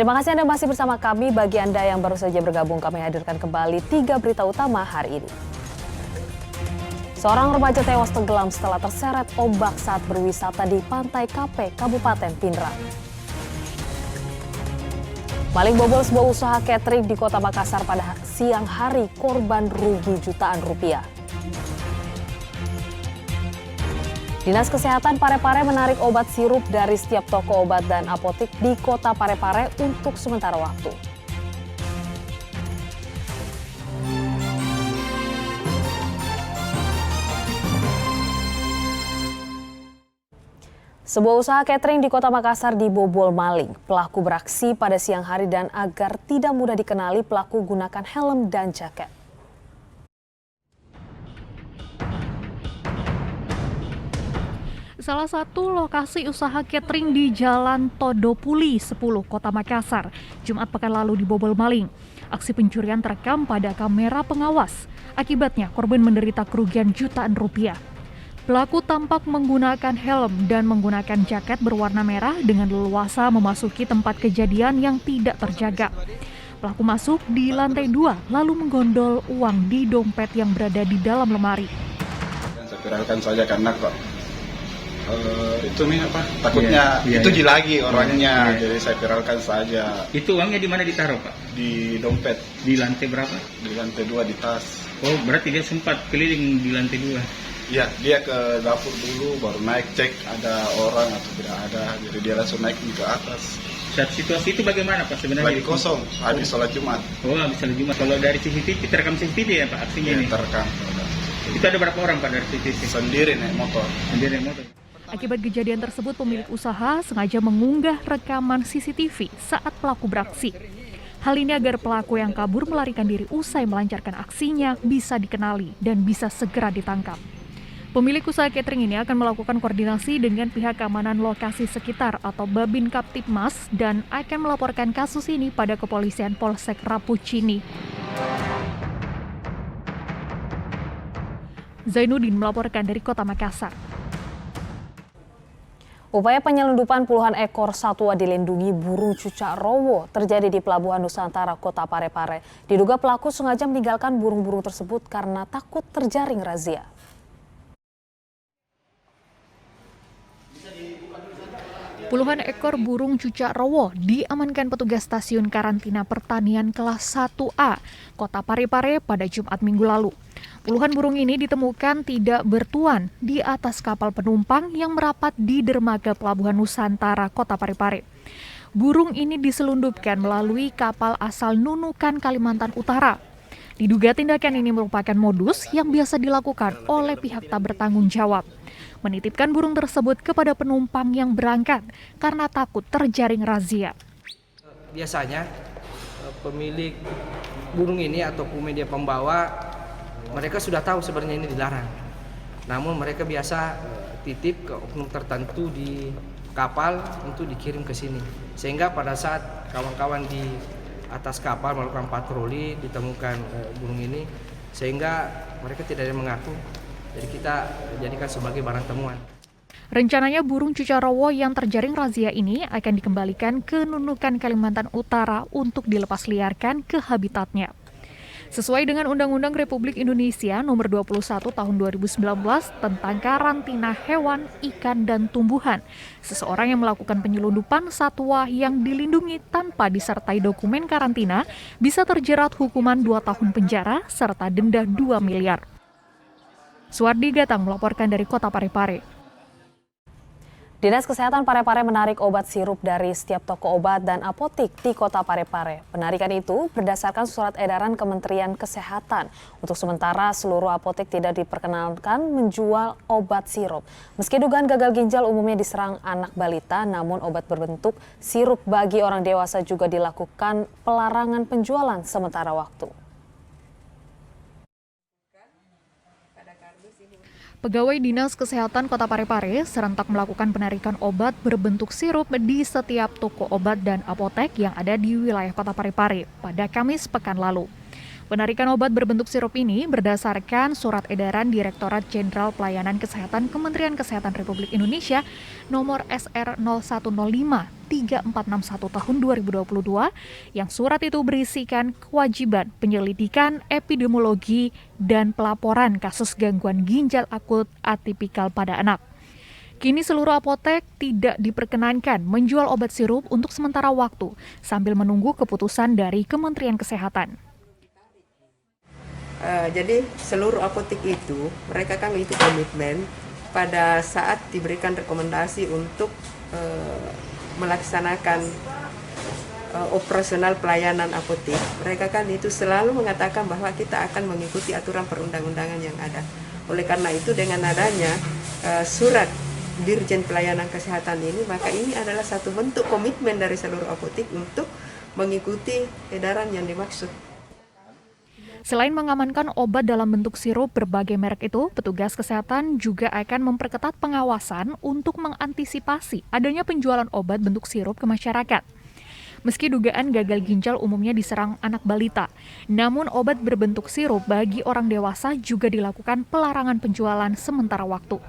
Terima kasih Anda masih bersama kami. Bagi Anda yang baru saja bergabung, kami hadirkan kembali 3 berita utama hari ini. Seorang remaja tewas tenggelam setelah terseret ombak saat berwisata di Pantai Kape, Kabupaten Pindrang. Maling bobol sebuah usaha catering di Kota Makassar pada siang hari, korban rugi jutaan rupiah. Dinas Kesehatan Parepare menarik obat sirup dari setiap toko obat dan apotek di Kota Parepare untuk sementara waktu. Sebuah usaha catering di Kota Makassar dibobol maling. Pelaku beraksi pada siang hari dan agar tidak mudah dikenali, pelaku gunakan helm dan jaket. Salah satu lokasi usaha catering di Jalan Todopuli 10, Kota Makassar, Jumat pekan lalu dibobol maling. Aksi pencurian terekam pada kamera pengawas. Akibatnya korban menderita kerugian jutaan rupiah. Pelaku tampak menggunakan helm dan menggunakan jaket berwarna merah dengan leluasa memasuki tempat kejadian yang tidak terjaga. Pelaku masuk di lantai 2 lalu menggondol uang di dompet yang berada di dalam lemari. Saya viralkan saja karena kok itu nih apa takutnya itu lagi orangnya, jadi saya viralkan saja. Itu uangnya di mana ditaruh, Pak? Di dompet. Di lantai berapa? Di lantai 2 di tas. Oh, berarti dia sempat keliling di lantai 2. Iya, dia ke dapur dulu baru naik cek ada orang atau tidak ada, jadi dia langsung naik ke atas. Saat situasi itu bagaimana, Pak, sebenarnya? Lagi kosong, habis sholat Jumat. Oh, habis sholat Jumat. Kalau dari CCTV, terekam CCTV ya, Pak, aksinya ini? Terekam. Itu ada berapa orang, Pak, dari CCTV? Sendiri naik motor. Sendiri naik motor. Akibat kejadian tersebut, pemilik usaha sengaja mengunggah rekaman CCTV saat pelaku beraksi. Hal ini agar pelaku yang kabur melarikan diri usai melancarkan aksinya bisa dikenali dan bisa segera ditangkap. Pemilik usaha catering ini akan melakukan koordinasi dengan pihak keamanan lokasi sekitar atau Babin Kaptipmas dan akan melaporkan kasus ini pada kepolisian Polsek Rapucini. Zainuddin melaporkan dari Kota Makassar. Upaya penyelundupan puluhan ekor satwa dilindungi burung cucak rowo terjadi di Pelabuhan Nusantara, Kota Parepare. Diduga pelaku sengaja meninggalkan burung-burung tersebut karena takut terjaring razia. Puluhan ekor burung cucak rowo diamankan petugas stasiun karantina pertanian kelas 1A, Kota Parepare pada Jumat minggu lalu. Puluhan burung ini ditemukan tidak bertuan di atas kapal penumpang yang merapat di dermaga Pelabuhan Nusantara, Kota Parepare. Burung ini diselundupkan melalui kapal asal Nunukan, Kalimantan Utara. Diduga tindakan ini merupakan modus yang biasa dilakukan oleh pihak tak bertanggung jawab. Menitipkan burung tersebut kepada penumpang yang berangkat karena takut terjaring razia. Biasanya pemilik burung ini atau media pembawa mereka sudah tahu sebenarnya ini dilarang. Namun mereka biasa titip ke oknum tertentu di kapal untuk dikirim ke sini. Sehingga pada saat kawan-kawan di atas kapal melakukan patroli ditemukan burung ini, sehingga mereka tidak ada yang mengaku. Jadi kita jadikan sebagai barang temuan. Rencananya burung cucak rowo yang terjaring razia ini akan dikembalikan ke Nunukan, Kalimantan Utara untuk dilepas liarkan ke habitatnya. Sesuai dengan Undang-Undang Republik Indonesia Nomor 21 Tahun 2019 tentang karantina hewan, ikan, dan tumbuhan, seseorang yang melakukan penyelundupan satwa yang dilindungi tanpa disertai dokumen karantina bisa terjerat hukuman 2 tahun penjara serta denda 2 miliar. Suwardi Gatang melaporkan dari Kota Parepare. Dinas Kesehatan Parepare menarik obat sirup dari setiap toko obat dan apotek di Kota Parepare. Penarikan itu berdasarkan surat edaran Kementerian Kesehatan. Untuk sementara seluruh apotek tidak diperkenankan menjual obat sirup. Meski dugaan gagal ginjal umumnya diserang anak balita, namun obat berbentuk sirup bagi orang dewasa juga dilakukan pelarangan penjualan sementara waktu. Pegawai Dinas Kesehatan Kota Parepare serentak melakukan penarikan obat berbentuk sirup di setiap toko obat dan apotek yang ada di wilayah Kota Parepare pada Kamis pekan lalu. Penarikan obat berbentuk sirup ini berdasarkan surat edaran Direktorat Jenderal Pelayanan Kesehatan Kementerian Kesehatan Republik Indonesia nomor SR 0105-3461 tahun 2022 yang surat itu berisikan kewajiban penyelidikan epidemiologi dan pelaporan kasus gangguan ginjal akut atipikal pada anak. Kini seluruh apotek tidak diperkenankan menjual obat sirup untuk sementara waktu sambil menunggu keputusan dari Kementerian Kesehatan. Jadi seluruh apotek itu mereka kan itu komitmen pada saat diberikan rekomendasi untuk melaksanakan operasional pelayanan apotek, mereka kan itu selalu mengatakan bahwa kita akan mengikuti aturan perundang-undangan yang ada. Oleh karena itu dengan adanya surat Dirjen Pelayanan Kesehatan ini, maka ini adalah satu bentuk komitmen dari seluruh apotek untuk mengikuti edaran yang dimaksud. Selain mengamankan obat dalam bentuk sirup berbagai merek itu, petugas kesehatan juga akan memperketat pengawasan untuk mengantisipasi adanya penjualan obat bentuk sirup ke masyarakat. Meski dugaan gagal ginjal umumnya diserang anak balita, namun obat berbentuk sirup bagi orang dewasa juga dilakukan pelarangan penjualan sementara waktu.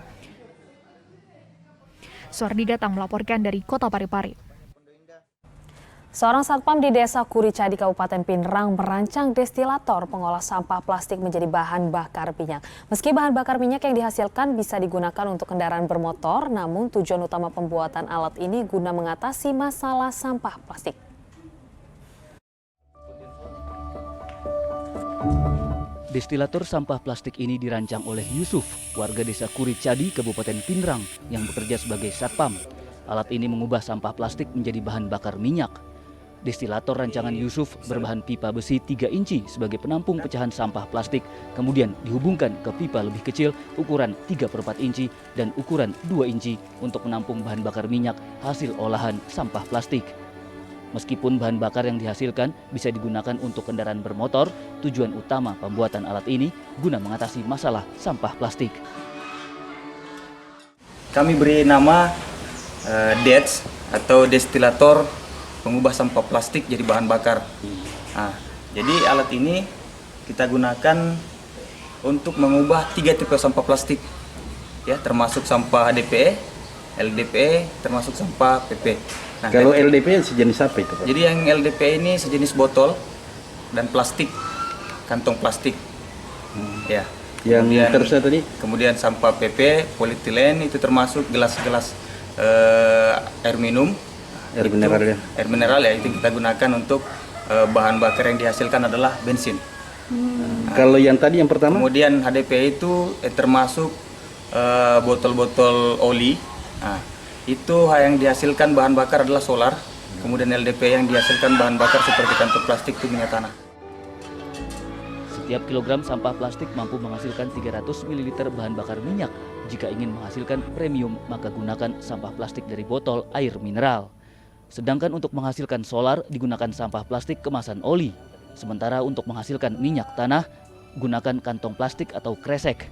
Suardi Gatang melaporkan dari Kota Parepare. Seorang satpam di Desa Kurica di Kabupaten Pinrang merancang destilator pengolah sampah plastik menjadi bahan bakar minyak. Meski bahan bakar minyak yang dihasilkan bisa digunakan untuk kendaraan bermotor, namun tujuan utama pembuatan alat ini guna mengatasi masalah sampah plastik. Destilator sampah plastik ini dirancang oleh Yusuf, warga Desa Kurica di Kabupaten Pinrang yang bekerja sebagai satpam. Alat ini mengubah sampah plastik menjadi bahan bakar minyak. Destilator rancangan Yusuf berbahan pipa besi 3 inci sebagai penampung pecahan sampah plastik, kemudian dihubungkan ke pipa lebih kecil ukuran 3/4 inci dan ukuran 2 inci untuk menampung bahan bakar minyak hasil olahan sampah plastik. Meskipun bahan bakar yang dihasilkan bisa digunakan untuk kendaraan bermotor, tujuan utama pembuatan alat ini guna mengatasi masalah sampah plastik. Kami beri nama DETS atau destilator pengubah sampah plastik jadi bahan bakar. Nah, jadi alat ini kita gunakan untuk mengubah 3 tipe sampah plastik, ya, termasuk sampah HDPE, LDPE, termasuk sampah PP. Nah, kalau LDPE sejenis apa itu, Pak? Jadi yang LDPE ini sejenis botol dan plastik, kantong plastik. Ya. Yang terus tadi? Kemudian sampah PP, polietilen itu termasuk gelas-gelas air minum. Air mineral ya? Air mineral ya, itu kita gunakan untuk bahan bakar yang dihasilkan adalah bensin. Kalau yang tadi yang pertama? Kemudian HDPE itu termasuk botol-botol oli. Nah, itu yang dihasilkan bahan bakar adalah solar. Kemudian LDPE yang dihasilkan bahan bakar seperti kantong plastik itu minyak tanah. Setiap kilogram sampah plastik mampu menghasilkan 300 ml bahan bakar minyak. Jika ingin menghasilkan premium, maka gunakan sampah plastik dari botol air mineral. Sedangkan untuk menghasilkan solar digunakan sampah plastik kemasan oli. Sementara untuk menghasilkan minyak tanah, gunakan kantong plastik atau kresek.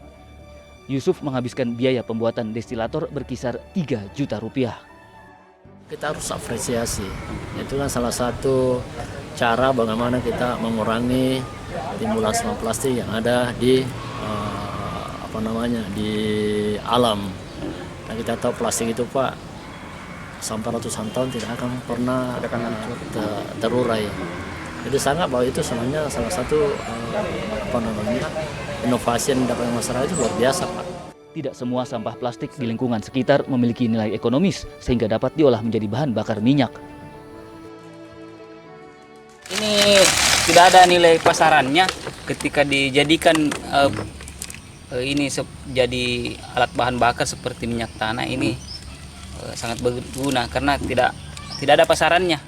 Yusuf menghabiskan biaya pembuatan destilator berkisar 3 juta rupiah. Kita harus apresiasi. Itulah salah satu cara bagaimana kita mengurangi timbulan sampah plastik yang ada di di alam. Nah, kita tahu plastik itu, Pak, sampai ratusan tahun tidak akan pernah terurai. Jadi sangat bahwa itu sebenarnya salah satu inovasi yang didapat masyarakat itu luar biasa, Pak. Tidak semua sampah plastik di lingkungan sekitar memiliki nilai ekonomis sehingga dapat diolah menjadi bahan bakar minyak. Ini tidak ada nilai pasarannya ketika dijadikan ini jadi alat bahan bakar seperti minyak tanah ini sangat berguna karena tidak ada pasarannya.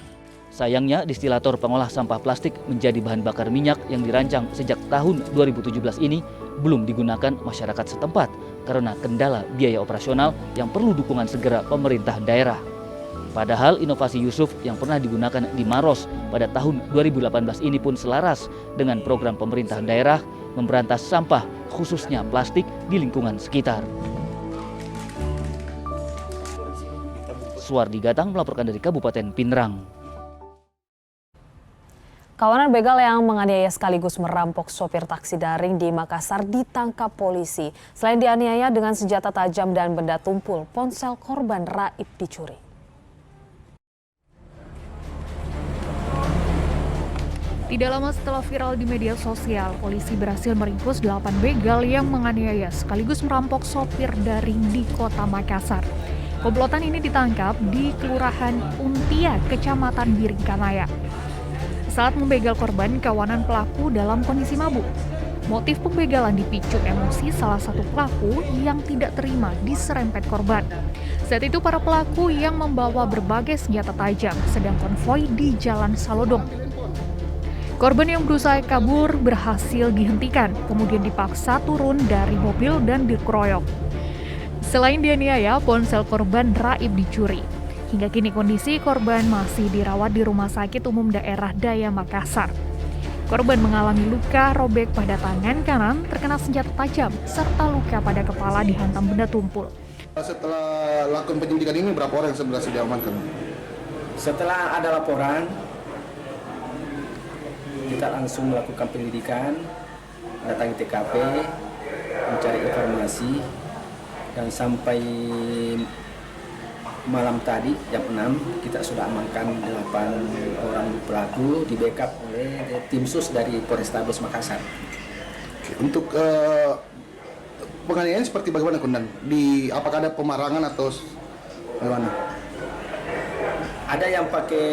Sayangnya, destilator pengolah sampah plastik menjadi bahan bakar minyak yang dirancang sejak tahun 2017 ini belum digunakan masyarakat setempat karena kendala biaya operasional yang perlu dukungan segera pemerintah daerah. Padahal inovasi Yusuf yang pernah digunakan di Maros pada tahun 2018 ini pun selaras dengan program pemerintah daerah memberantas sampah khususnya plastik di lingkungan sekitar. Suardi Gatang melaporkan dari Kabupaten Pinrang. Kawanan begal yang menganiaya sekaligus merampok sopir taksi daring di Makassar ditangkap polisi. Selain dianiaya dengan senjata tajam dan benda tumpul, ponsel korban raib dicuri. Tidak lama setelah viral di media sosial, polisi berhasil meringkus 8 begal yang menganiaya sekaligus merampok sopir daring di kota Makassar. Komplotan ini ditangkap di Kelurahan Untia, Kecamatan Biringkanaya. Saat membegal korban, kawanan pelaku dalam kondisi mabuk. Motif pembegalan dipicu emosi salah satu pelaku yang tidak terima diserempet korban. Saat itu para pelaku yang membawa berbagai senjata tajam sedang konvoi di Jalan Salodong. Korban yang berusaha kabur berhasil dihentikan, kemudian dipaksa turun dari mobil dan dikeroyok. Selain dianiaya, ponsel korban raib dicuri. Hingga kini kondisi korban masih dirawat di Rumah Sakit Umum Daerah Daya Makassar. Korban mengalami luka robek pada tangan kanan terkena senjata tajam serta luka pada kepala dihantam benda tumpul. Setelah lakukan penyidikan ini berapa orang yang berhasil diamankan? Setelah ada laporan, kita langsung melakukan penyelidikan, datangi TKP, mencari informasi, dan sampai malam tadi jam 6 kita sudah amankan 8 orang pelaku di backup oleh tim sus dari Polrestabes Makassar. Untuk penganiayaan seperti bagaimana, Kundan? Apakah ada pemarangan atau bagaimana? Ada yang pakai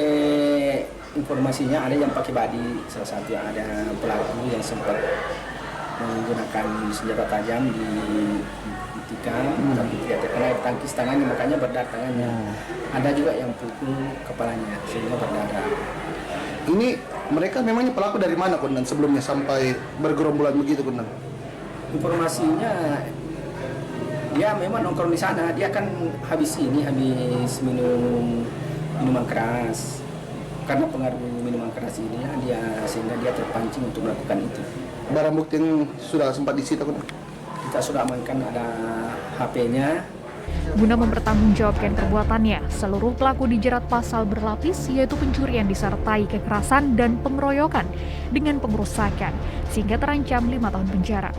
informasinya, ada yang pakai badi. Salah satu yang ada pelaku yang sempat menggunakan senjata tajam di tikam, tapi tidak terkena tangkis tangannya, makanya berdarah tangannya. Ada juga yang pukul kepalanya sehingga berdarah. Ini mereka memangnya pelaku dari mana, Kundan, sebelumnya sampai bergerombolan begitu, Kundan? Informasinya dia memang nongkrong di sana, dia kan habis minum minuman keras. Karena pengaruh minuman keras ini sehingga dia terpancing untuk melakukan itu. Barang bukti yang sudah sempat disita, Kundan? Kita sudah amankan, ada HP-nya. Guna mempertanggungjawabkan perbuatannya, seluruh pelaku dijerat pasal berlapis, yaitu pencurian disertai kekerasan dan pengeroyokan dengan pengerusakan, sehingga terancam 5 tahun penjara.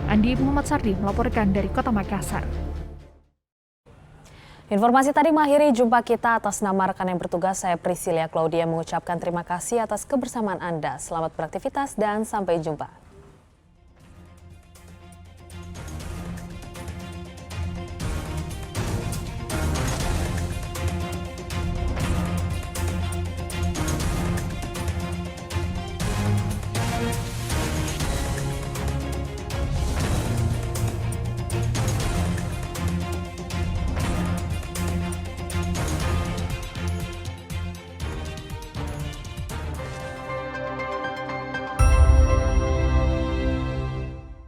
Andi Muhammad Sardi melaporkan dari Kota Makassar. Informasi tadi mengakhiri jumpa kita. Atas nama rekan yang bertugas, saya Priscilia Claudia mengucapkan terima kasih atas kebersamaan Anda. Selamat beraktivitas dan sampai jumpa.